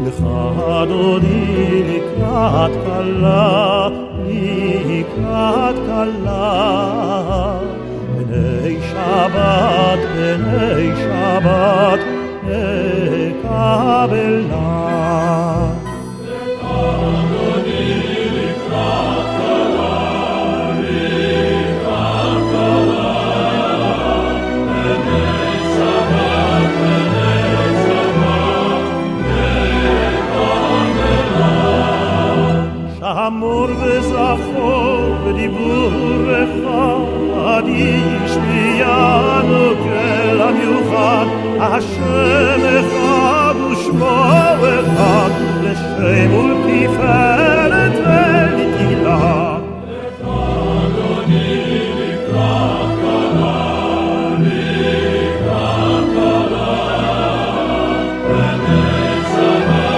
לך דודי לקראת כלה, לקראת כלה, בני שבת נקבלה. אמור וזכור בדיבורך, אדיש מיינו כל המיוחד, השם אחד ושמו אחד, לשם ולתפארת ולתהילה. לך אדוני לקראת כלה, לקראת כלה, בני שבת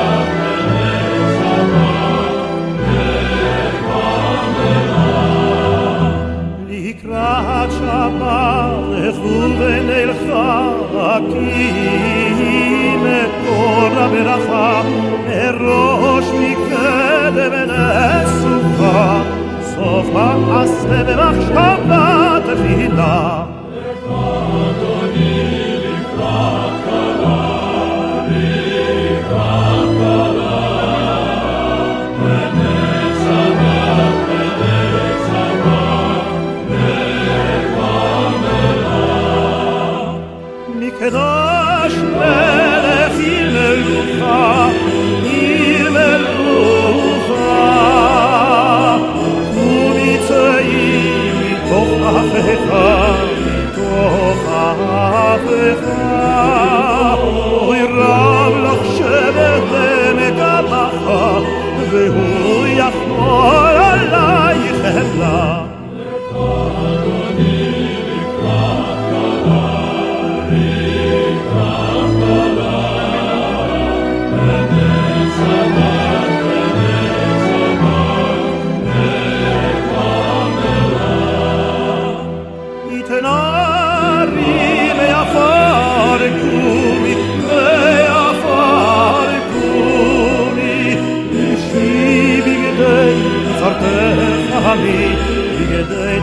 לקראת שבת לכו ונלכה, כי מקור הברכה מראש מקדם נסוכה, סוף מעשה במחשבה תחילה. לך אדוני לקראת כלה, לקראת כלה, בני שבת מקדש מלך ימלוך, ימלוך, ומצאים מתוך אפיך, מתוך אפיך, אוי רב לך שבט במקדשך, והוא יחמול עלייך חמלה. לך אדוני לקראת כלה,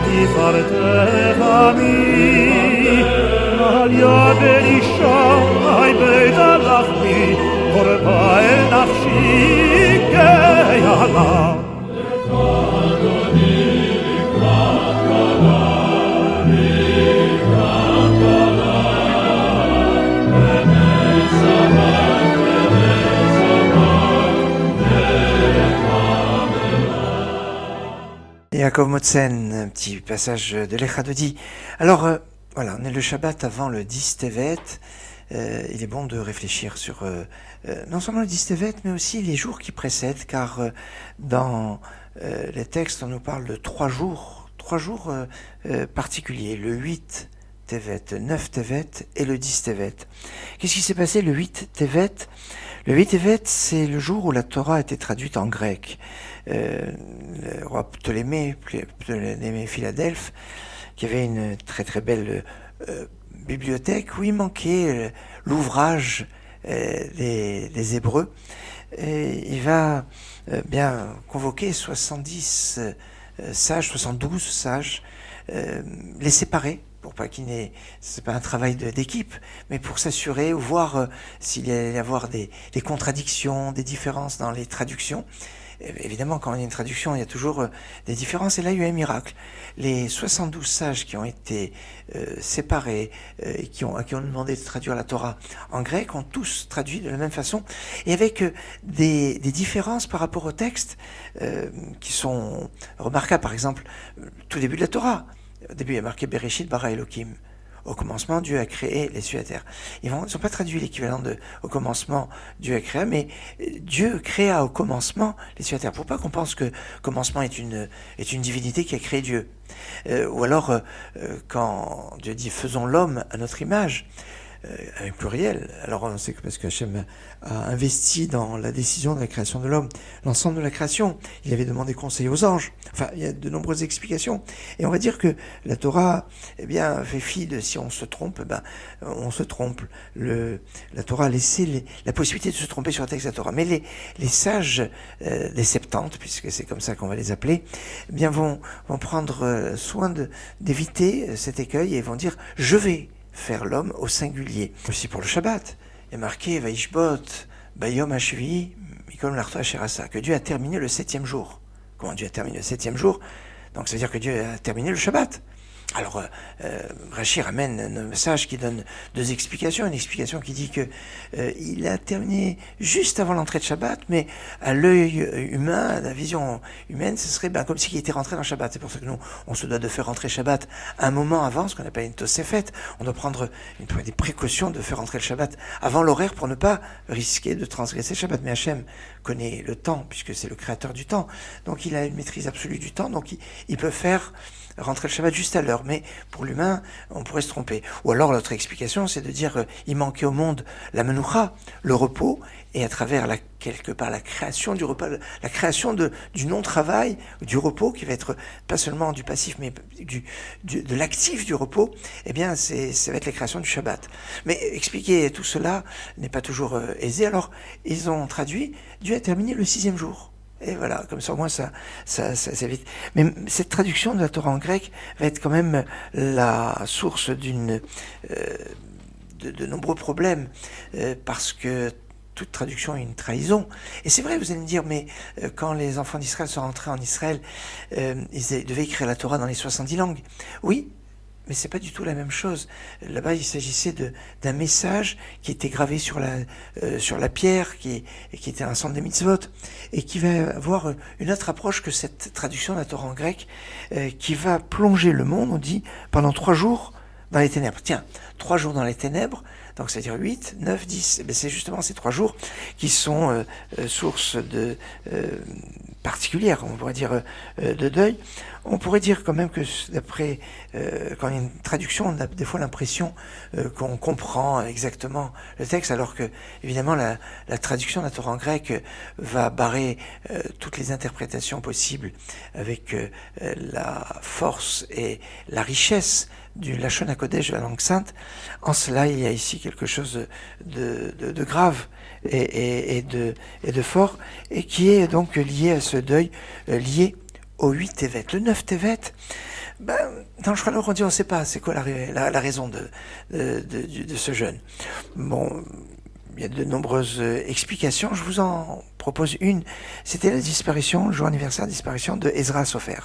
תפארתך עמי, על יד אלישע בית הלכתי, קורבה אל נפשי כיעלה. לך אדוני לקראת כלה, לקראת כלה, בני שבת Yaakov Motzen, un petit passage de l'Echa Dodi. Alors, voilà, on est le Shabbat avant le 10 Tevet. Il est bon de réfléchir sur non seulement le 10 Tevet, mais aussi les jours qui précèdent, car dans les textes, on nous parle de trois jours particuliers, le 8 Tevet, 9 Tevet et le 10 Tevet. Qu'est-ce qui s'est passé le 8 Tevet ? Le 8 Tevet, c'est le jour où la Torah a été traduite en grec. Le roi Ptolémée Philadelphe, qui avait une très très belle bibliothèque où il manquait l'ouvrage des Hébreux. Et il va bien convoquer 70 sages, 72 sages, les séparer, pour pas qu'il n'ait, c'est pas un travail d'équipe, mais pour s'assurer ou voir s'il allait y avoir des contradictions, des différences dans les traductions. Évidemment, quand il y a une traduction, il y a toujours des différences, et là il y a eu un miracle. Les 72 sages qui ont été séparés, et qui ont demandé de traduire la Torah en grec, ont tous traduit de la même façon, et avec des différences par rapport au texte qui sont remarquables. Par exemple, tout début de la Torah, au début il y a marqué Bereshit bara Elohim. Au commencement, Dieu a créé les cieux et la terre. Ils n'ont pas traduit l'équivalent de au commencement, Dieu a créé, mais Dieu créa au commencement les cieux et la terre. Pour pas qu'on pense que commencement est une divinité qui a créé Dieu. Ou alors, quand Dieu dit faisons l'homme à notre image, avec pluriel. Alors on sait que parce que Hachem a investi dans la décision de la création de l'homme l'ensemble de la création, il avait demandé conseil aux anges. Enfin, il y a de nombreuses explications. Et on va dire que la Torah, eh bien, fait fi de si on se trompe, ben, on se trompe. La Torah a laissé la possibilité de se tromper sur le texte de la Torah. Mais les sages des Septante, puisque c'est comme ça qu'on va les appeler, eh bien, vont prendre soin d'éviter cet écueil et vont dire « je vais faire l'homme au singulier ». Aussi pour le Shabbat, il est marqué « Vaishbot bayom hashvi mikom l'arto asherasa » que Dieu a terminé le 7e jour. Comment Dieu a terminé le 7e jour? Donc ça veut dire que Dieu a terminé le Shabbat. Alors, Rashi ramène un message qui donne deux explications. Une explication qui dit que il a terminé juste avant l'entrée de Shabbat, mais à l'œil humain, à la vision humaine, ce serait comme s'il était rentré dans Shabbat. C'est pour ça que nous, on se doit de faire rentrer Shabbat un moment avant, ce qu'on appelle une Tosefet. On doit prendre des précautions de faire rentrer le Shabbat avant l'horaire pour ne pas risquer de transgresser le Shabbat. Mais Hachem connaît le temps, puisque c'est le créateur du temps. Donc il a une maîtrise absolue du temps, donc il peut faire rentrer le Shabbat juste à l'heure, mais pour l'humain, on pourrait se tromper. Ou alors l'autre explication, c'est de dire il manquait au monde la menoucha, le repos, et à travers quelque part la création du repas, la création du non-travail, du repos, qui va être pas seulement du passif, mais de l'actif du repos, eh bien ça va être la création du Shabbat. Mais expliquer tout cela n'est pas toujours aisé, alors ils ont traduit, Dieu a terminé le 6e jour. Et voilà, comme ça au moins ça évite. Mais cette traduction de la Torah en grec va être quand même la source de nombreux problèmes, parce que toute traduction est une trahison. Et c'est vrai, vous allez me dire, mais quand les enfants d'Israël sont rentrés en Israël, ils devaient écrire la Torah dans les 70 langues. Oui, mais c'est pas du tout la même chose. Là-bas, il s'agissait d'un message qui était gravé sur la pierre, qui était un centre des mitzvot, et qui va avoir une autre approche que cette traduction de la Torah en grec, qui va plonger le monde, on dit, pendant 3 jours dans les ténèbres. Tiens, 3 jours dans les ténèbres, donc c'est-à-dire 8, 9, 10. Et c'est justement ces 3 jours qui sont source particulière, on pourrait dire, de deuil. On pourrait dire quand même que d'après, quand il y a une traduction, on a des fois l'impression qu'on comprend exactement le texte, alors que, évidemment, la traduction de la Torah en grec va barrer toutes les interprétations possibles avec la force et la richesse du Lachon HaKodesh, de la langue sainte. En cela, il y a ici quelque chose de grave et de fort, et qui est donc lié à ce deuil, lié au 8 Tevet. Le 9 Tevet, dans le Shulchan Aruch, on dit on ne sait pas c'est quoi la raison de ce jeûne. Bon, il y a de nombreuses explications, je vous en propose une. C'était la disparition, le jour anniversaire de disparition de Ezra Sofer.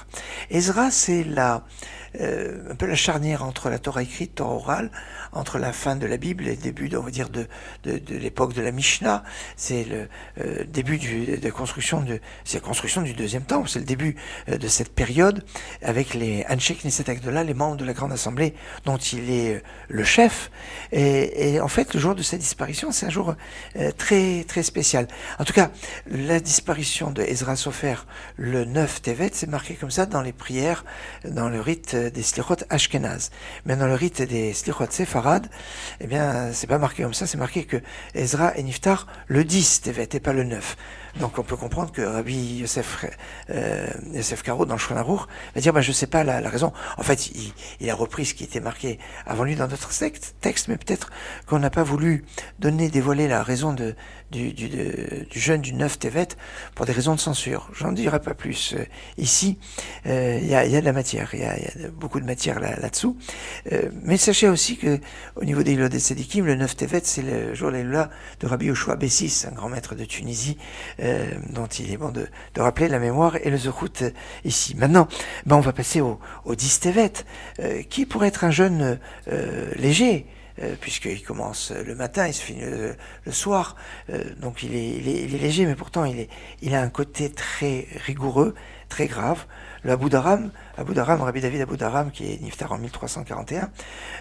Ezra, c'est un peu la charnière entre la Torah écrite, Torah orale, entre la fin de la Bible et le début, on va dire, de l'époque de la Mishnah. C'est le début de la construction c'est la construction du 2e temple. C'est le début de cette période avec les Anshe Knesset Agdola, les membres de la Grande Assemblée dont il est le chef. Et en fait, le jour de sa disparition, c'est un jour très, très spécial. En tout cas, la disparition de Ezra Sofer, le 9 Tevet, c'est marqué comme ça dans les prières, dans le rite des Slichot Ashkenaz. Mais dans le rite des Slichot Sepharad, eh bien, c'est pas marqué comme ça, c'est marqué que Ezra est Niftar le 10 Tevet et pas le 9. Donc on peut comprendre que Rabbi Yosef Karo, dans le Shulchan Aruch, va dire, je sais pas la raison. En fait, il a repris ce qui était marqué avant lui dans d'autres textes, mais peut-être qu'on n'a pas voulu dévoiler la raison du jeûne du 9 Tevet pour des raisons de censure. J'en dirai pas plus. Ici, il y a de la matière, il y a beaucoup de matière là-dessous. Mais sachez aussi que au niveau des Hilot des Tzadikim, le 9 Tevet, c'est le jour de l'Eloula de Rabbi Yoshua Bessis, un grand maître de Tunisie, dont il est bon de rappeler la mémoire et le Zochout ici. Maintenant, on va passer au 10 Tevet, qui pourrait être un jeûne léger, puisqu'il commence le matin, il se finit le soir, donc il est léger, mais pourtant il a un côté très rigoureux, très grave. Le Abu Dharam, Rabbi David Abu Dharam, qui est Niftar en 1341,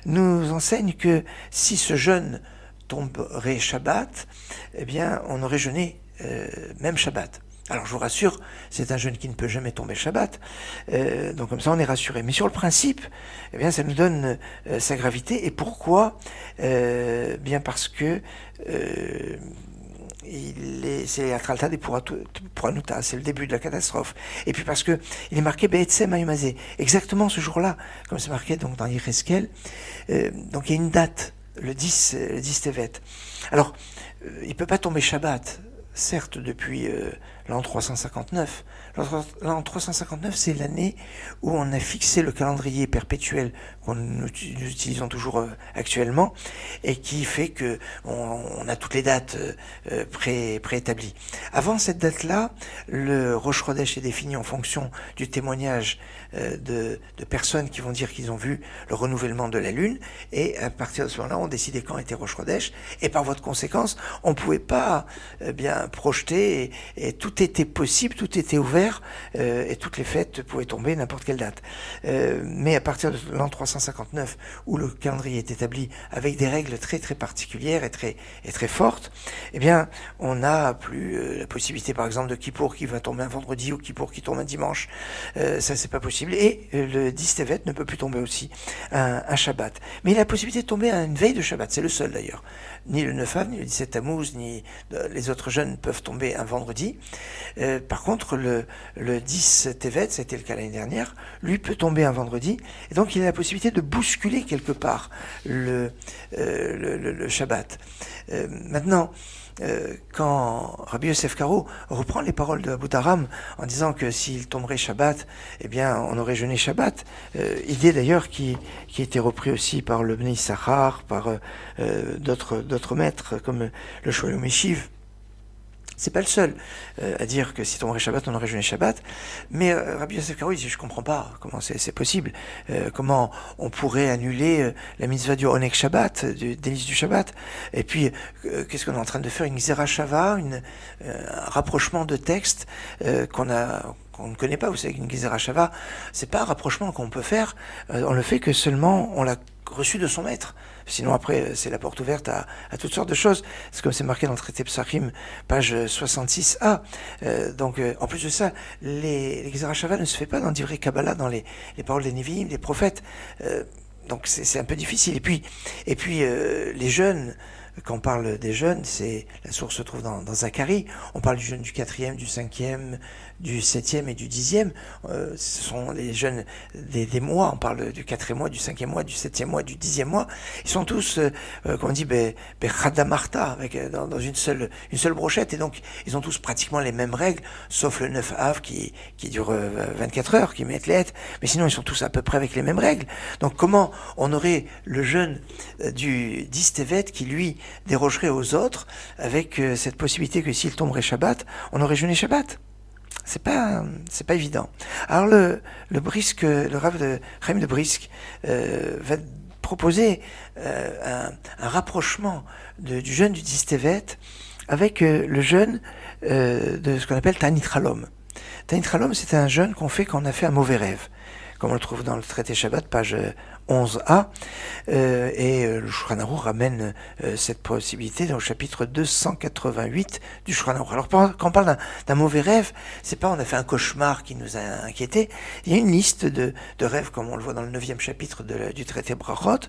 nous enseigne que si ce jeûne tomberait Shabbat, eh bien on aurait jeûné même Shabbat. Alors je vous rassure, c'est un jeûne qui ne peut jamais tomber Shabbat, donc comme ça on est rassuré. Mais sur le principe, eh bien ça nous donne sa gravité. Et pourquoi bien parce que c'est Atralta des Puranuta, c'est le début de la catastrophe. Et puis parce que il est marqué Be'etzem Hayomazé, exactement ce jour-là, comme c'est marqué donc dans Yecheskel. Donc il y a une date, le 10 Tevet. Alors il ne peut pas tomber Shabbat. Certes, depuis l'an 359. L'an 359, c'est l'année où on a fixé le calendrier perpétuel qu'on nous utilisons toujours actuellement et qui fait que on a toutes les dates préétablies. Avant cette date-là, le Rosh Chodesh est défini en fonction du témoignage de personnes qui vont dire qu'ils ont vu le renouvellement de la Lune, et à partir de ce moment-là, on décidait quand était Rosh Chodesh, et par voie de conséquence, on ne pouvait pas bien projeter, et tout était possible, tout était ouvert, et toutes les fêtes pouvaient tomber n'importe quelle date. Mais à partir de l'an 359, où le calendrier est établi avec des règles très très particulières et très fortes, eh bien, on n'a plus la possibilité, par exemple, de Kippour qui va tomber un vendredi ou Kippour qui tombe un dimanche. Ça, c'est pas possible. Et le 10 Tevet ne peut plus tomber aussi un Shabbat. Mais il a la possibilité de tomber à une veille de Shabbat. C'est le seul d'ailleurs. Ni le 9 Av, ni le 17 Tammuz, ni les autres jeûnes peuvent tomber un vendredi. Par contre, le 10 Tevet, ça a été le cas l'année dernière, lui peut tomber un vendredi. Et donc, il a la possibilité de bousculer quelque part le Shabbat. Maintenant, quand Rabbi Yosef Karo reprend les paroles de Abu Taram en disant que s'il tomberait Shabbat, eh bien on aurait jeûné Shabbat, idée d'ailleurs qui a été reprise aussi par le Bnei Issachar, par d'autres maîtres comme le Sholem Meshiv. C'est pas le seul à dire que si tomberait Shabbat, on aurait jeûné Shabbat. Mais Rabbi Yosef Karo, il dit, je comprends pas comment c'est possible. Comment on pourrait annuler la mitzvah du Onek Shabbat, du délice du Shabbat. Et puis, qu'est-ce qu'on est en train de faire? Une Xera Shava, un rapprochement de textes qu'on ne connaît pas. Vous savez qu'une Xera Shava, c'est pas un rapprochement qu'on peut faire. On le fait que seulement on l'a reçu de son maître. Sinon après c'est la porte ouverte à toutes sortes de choses. C'est comme c'est marqué dans le traité Psachim, page 66a. Donc en plus de ça, les Xera Shava ne se fait pas dans Divrei Kabbalah, dans les paroles des Nevi'im, des prophètes. Donc c'est un peu difficile. Et puis les jeûnes, quand on parle des jeûnes, la source se trouve dans Zacharie. On parle du jeûne du 4e, du 5e, du 7e et du 10e. Ce sont les jeûnes des mois. On parle du 4e mois, du 5e mois, du 7e mois, du 10e mois. Ils sont tous, comme on dit, Chadamarta, avec dans une seule brochette. Et donc, ils ont tous pratiquement les mêmes règles, sauf le 9 Av qui dure 24 heures, qui met les lettres. Mais sinon, ils sont tous à peu près avec les mêmes règles. Donc, comment on aurait le jeûne du 10 Tevet qui, lui, dérogerait aux autres avec cette possibilité que s'il tomberait Shabbat, on aurait jeûné Shabbat? C'est pas évident. Alors le Rav de Chaim de Brisk va proposer un rapprochement du jeûne du 10 Tevet avec le jeûne de ce qu'on appelle Ta'anit Halom. Ta'anit Halom, c'est un jeûne qu'on fait quand on a fait un mauvais rêve, comme on le trouve dans le traité Shabbat, page 11a, et le Shulchan Aruch ramène cette possibilité dans le chapitre 288 du Shulchan Aruch. Alors quand on parle d'un mauvais rêve, c'est pas on a fait un cauchemar qui nous a inquiétés. Il y a une liste de rêves, comme on le voit dans le 9e chapitre du traité Brachot,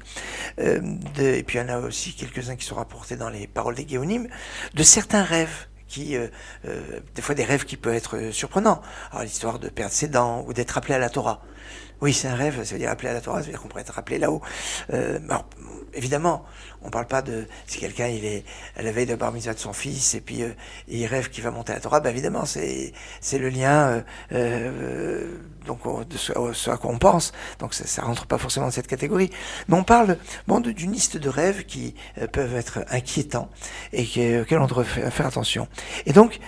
et puis il y en a aussi quelques-uns qui sont rapportés dans les paroles des Géonim, de certains rêves qui, des fois des rêves qui peuvent être surprenants. Alors l'histoire de perdre ses dents ou d'être appelé à la Torah. Oui, c'est un rêve, ça veut dire appeler à la Torah, ça veut dire qu'on pourrait être rappelé là-haut. Alors, évidemment, on parle pas de si quelqu'un il est à la veille de bar mitzvah de son fils et puis il rêve qu'il va monter à la Torah, évidemment c'est le lien donc de ce à quoi on pense. Donc ça rentre pas forcément dans cette catégorie. Mais on parle d'une liste de rêves qui peuvent être inquiétants et auxquels on devrait faire attention. Et donc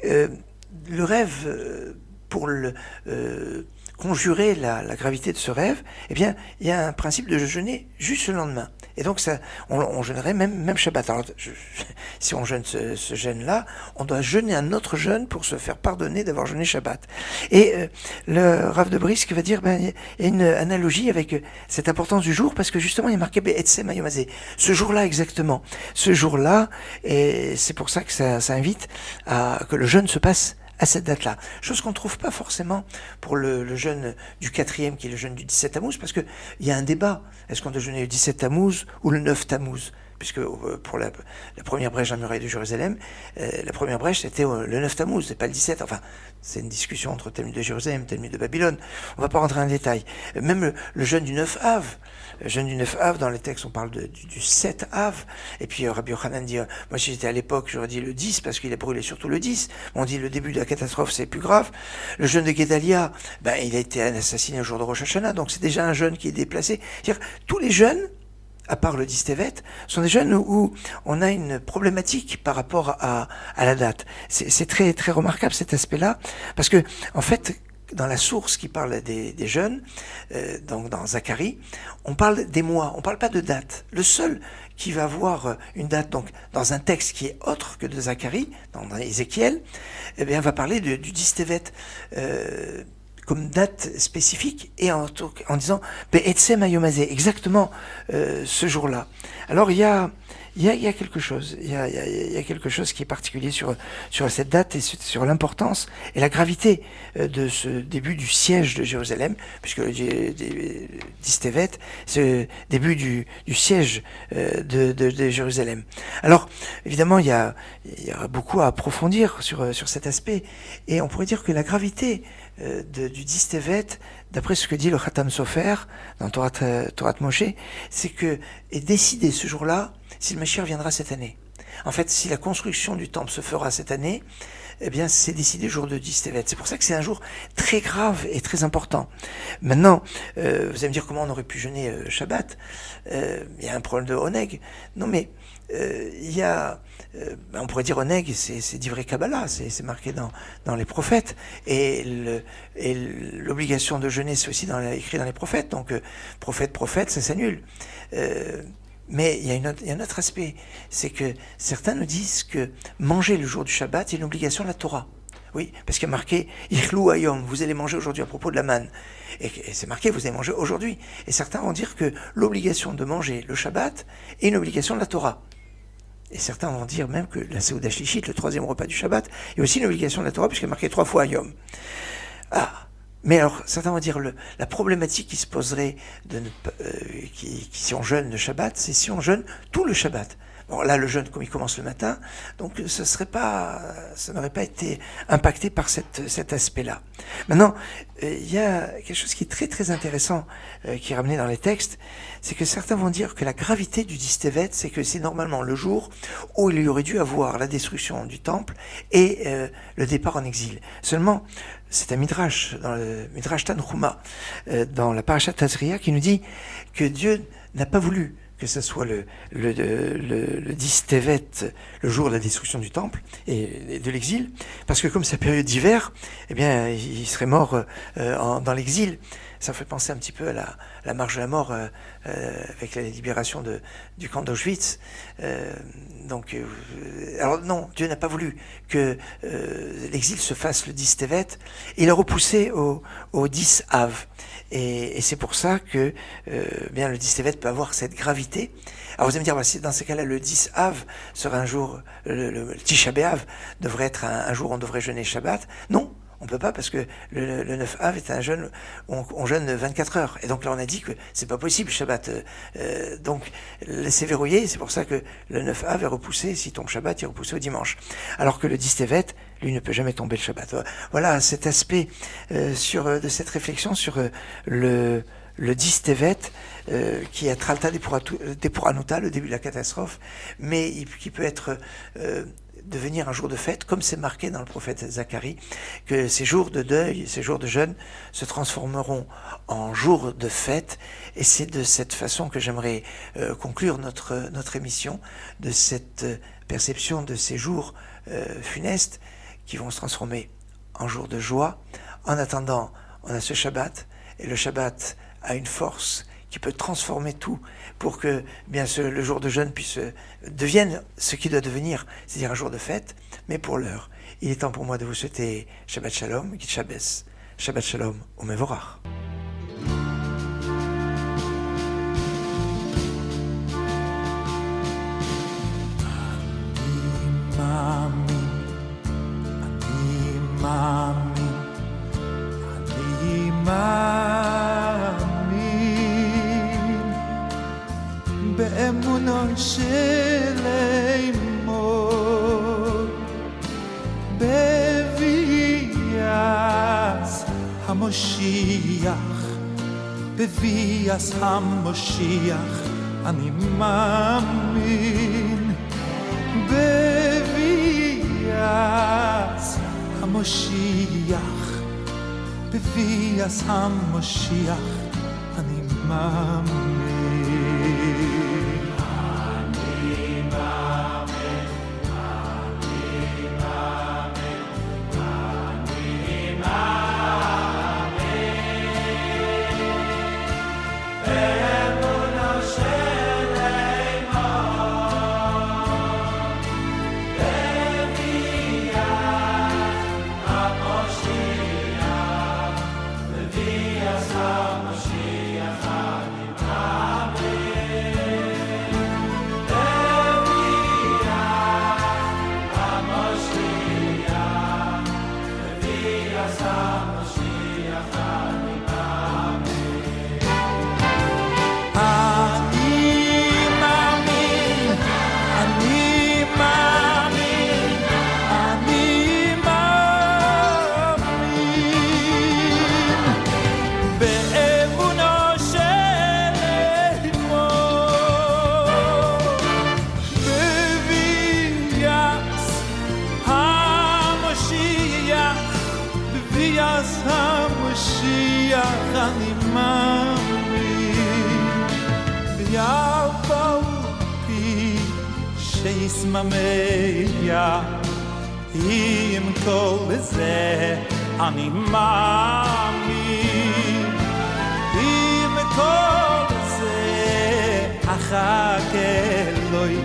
le rêve pour conjurer la gravité de ce rêve, eh bien, il y a un principe de jeûner juste le lendemain. Et donc, on jeûnerait même Shabbat. Alors, si on jeûne ce jeûne-là, on doit jeûner un autre jeûne pour se faire pardonner d'avoir jeûné Shabbat. Et le Rav de Brisk va dire, il y a une analogie avec cette importance du jour, parce que justement, il y a marqué Be'etzem Hayomazé. Ce jour-là, exactement. Ce jour-là, et c'est pour ça que ça invite à que le jeûne se passe à cette date-là. Chose qu'on ne trouve pas forcément pour le jeûne du 4e, qui est le jeûne du 17 Tammuz, parce qu'il y a un débat. Est-ce qu'on doit jeûner le 17 Tammuz ou le 9 Tammuz? Puisque pour la première brèche dans la muraille de Jérusalem, la première brèche c'était le 9 Tammuz, c'est pas le 17. Enfin, c'est une discussion entre Talmud de Jérusalem et Talmud de Babylone. On va pas rentrer en détail. Même le jeûne du 9 Av. Le jeûne du 9 Av, dans les textes, on parle du 7 Av. Et puis Rabbi Yochanan dit, moi si j'étais à l'époque, j'aurais dit le 10, parce qu'il a brûlé surtout le 10. On dit le début de la catastrophe, c'est plus grave. Le jeûne de Guédalia, il a été assassiné au jour de Rosh Hashanah, donc c'est déjà un jeûne qui est déplacé. C'est-à-dire, tous les jeûnes, à part le 10 Tevet, sont des jeunes où on a une problématique par rapport à la date. C'est très, très remarquable cet aspect-là, parce que, en fait, dans la source qui parle des jeunes, donc dans Zacharie, on parle des mois, on parle pas de date. Le seul qui va avoir une date, donc dans un texte qui est autre que de Zacharie, dans Ézéchiel, eh bien, va parler du 10 Tevet, comme date spécifique, et en disant Be'etzem Hayomazé, exactement ce jour-là. Alors il y a quelque chose, il y a quelque chose qui est particulier sur cette date et sur l'importance et la gravité de ce début du siège de Jérusalem, puisque le 10 Tevet, c'est le début du siège de Jérusalem. Alors évidemment il y a beaucoup à approfondir sur cet aspect, et on pourrait dire que la gravité du 10 Tevet, d'après ce que dit le Khatam Sofer dans Torah Moshe, c'est que est décidé ce jour-là si le Mashiach viendra cette année. En fait, si la construction du temple se fera cette année, eh bien, c'est décidé le jour de 10 Tevet. C'est pour ça que c'est un jour très grave et très important. Maintenant, vous allez me dire comment on aurait pu jeûner Shabbat. Il y a un problème de Oneg. Non, mais il y a... on pourrait dire Oneg, c'est d'Ivrei Kabbalah, c'est marqué dans les prophètes. Et l'obligation de jeûner, c'est aussi écrit dans les prophètes. Donc, prophète, ça s'annule. Mais il y a un autre aspect, c'est que certains nous disent que manger le jour du Shabbat est une obligation de la Torah. Oui, parce qu'il y a marqué « Ichlou Hayom », vous allez manger aujourd'hui à propos de la manne. Et c'est marqué « vous allez manger aujourd'hui ». Et certains vont dire que l'obligation de manger le Shabbat est une obligation de la Torah. Et certains vont dire même que la Seuda Shlishit, le 3e repas du Shabbat, est aussi une obligation de la Torah, puisqu'il est marqué 3 fois Hayom. Mais alors, certains vont dire la problématique qui se poserait si on jeûne le Shabbat, c'est si on jeûne tout le Shabbat. Bon, là, le jeûne, comme il commence le matin, donc ça n'aurait pas été impacté par cet aspect-là. Maintenant, il y a quelque chose qui est très très intéressant qui est ramené dans les textes, c'est que certains vont dire que la gravité du 10 Tevet, c'est que c'est normalement le jour où il y aurait dû avoir la destruction du temple et le départ en exil. Seulement, c'est un midrash, dans le midrash Tanhuma, dans la parashat Tazria, qui nous dit que Dieu n'a pas voulu que ce soit le 10 Tevet, le jour de la destruction du temple et de l'exil, parce que comme c'est la période d'hiver, eh bien, il serait mort dans l'exil. Ça fait penser un petit peu à la marche de la mort avec la libération du camp d'Auschwitz. Alors non, Dieu n'a pas voulu que l'exil se fasse le 10 Tevet. Il a repoussé au 10 Av. Et c'est pour ça que bien le 10 Tevet peut avoir cette gravité. Alors vous allez me dire, dans ces cas-là, le 10 Av sera un jour, le Tisha B'Av devrait être un jour où on devrait jeûner Shabbat. Non, on peut pas, parce que le 9 Av est un jeûne où on jeûne 24 heures. Et donc là, on a dit que c'est pas possible, Shabbat. Donc, c'est verrouillé, c'est pour ça que le 9 Av est repoussé. Si tombe Shabbat, il est repoussé au dimanche. Alors que le 10 Tevet, lui, ne peut jamais tomber le Shabbat. Voilà cet aspect de cette réflexion sur le 10 Tevet, qui est Tralta Depuranuta, le début de la catastrophe, mais qui peut être devenir un jour de fête, comme c'est marqué dans le prophète Zacharie, que ces jours de deuil, ces jours de jeûne se transformeront en jours de fête, et c'est de cette façon que j'aimerais conclure notre émission, de cette perception de ces jours funestes qui vont se transformer en jours de joie. En attendant, on a ce Shabbat, et le Shabbat a une force qui peut transformer tout pour que bien le jour de jeûne devienne ce qu'il doit devenir, c'est-à-dire un jour de fête. Mais pour l'heure, il est temps pour moi de vous souhaiter Shabbat Shalom, Git Shabbos, Shabbat Shalom, Umevorach. מאמין, אני מאמין באמונו שלמו בביאת המשיח, בביאת המשיח אני מאמין, בביאת המשיח, בביאת המשיח אני מאמין. ישממיה עם כל זה אני מאמין, עם כל זה אחכה אלוהי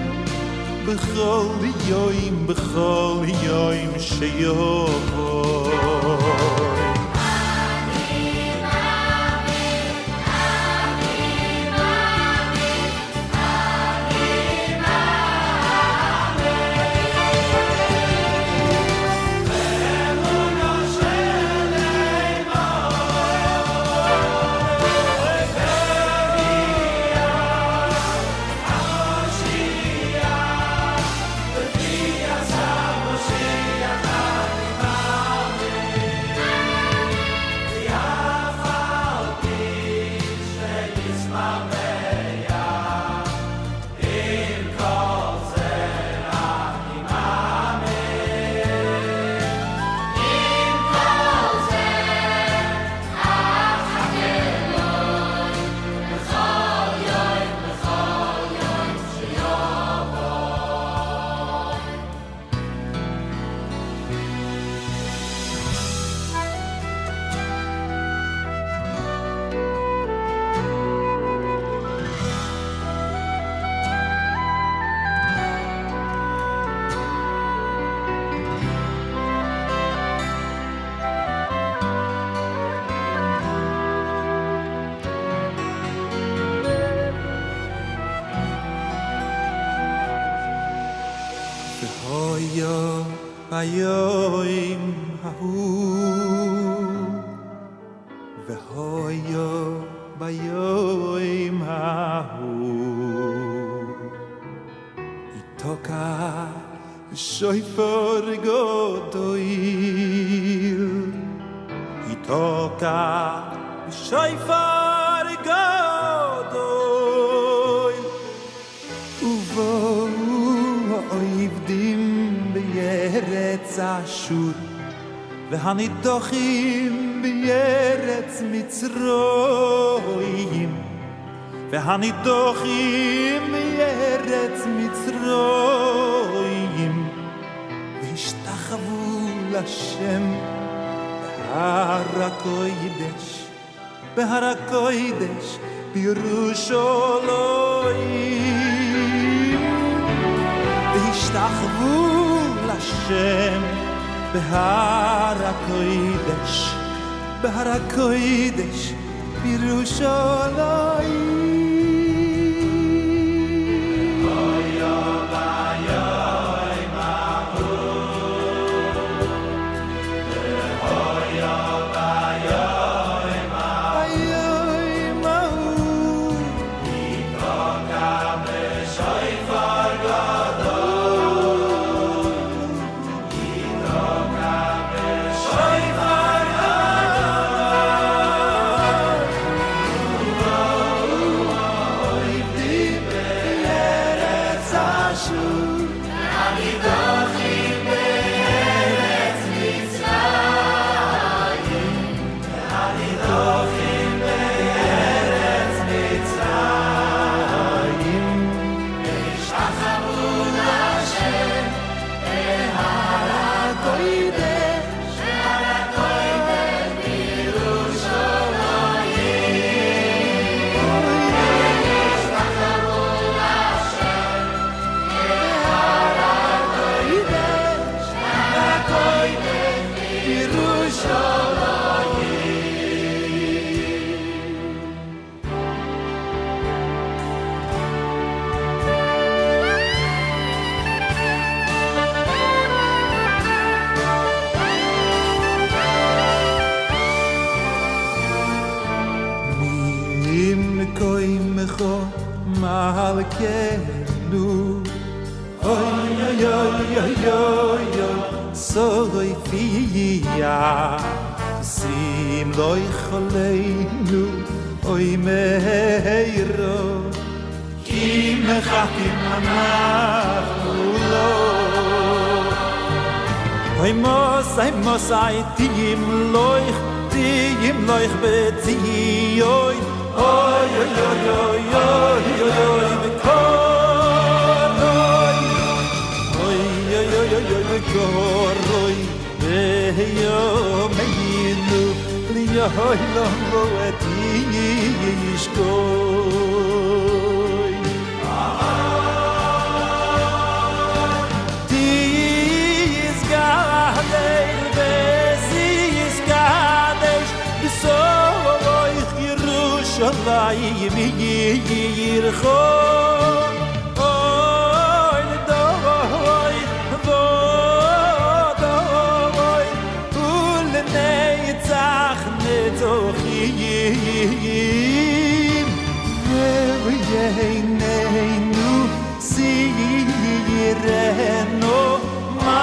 בכל יום, בכל יום שיבוא. ביום ההוא והויו ביום ההוא יתוקע שויפור גדול, יתוקע שויפור גדול ובואו העבדים בארץ אשור והנידוחים בארץ מצרים, והנידוחים בארץ מצרים והשתחוו לשם בהר הקודש, בהר הקודש בירושלים, והשתחוו לשם בהר הקודש, בהר הקודש בירושלים. Oy, oy, oy, darkenu oy oy oy oy oy oy so loy fia sim loy kholeinu oy meiro kim khatim anachnu lo oy mos ay tim loy betzi oy oy oy oy oy oy oy bekoroy oy oy oy oy oy bekoroy beyo meinu liyoy lo etishkoy dies gader bezis gadesh so Shalayim yircho oy doy doy ul neitzach netochim veyeinu sireno ma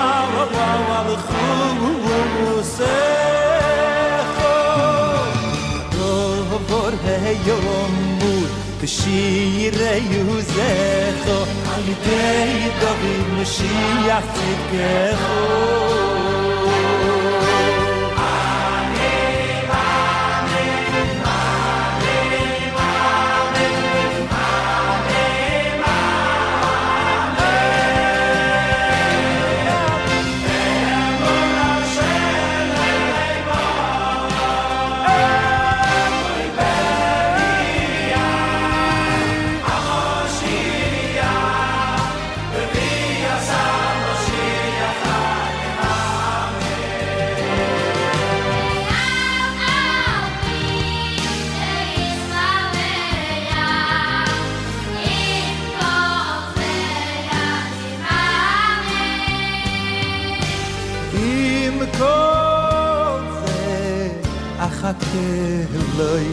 wa khuse Yomur B'shirei Yuzecho Al-Yidei David Mashiach Tzidkecho Achake loy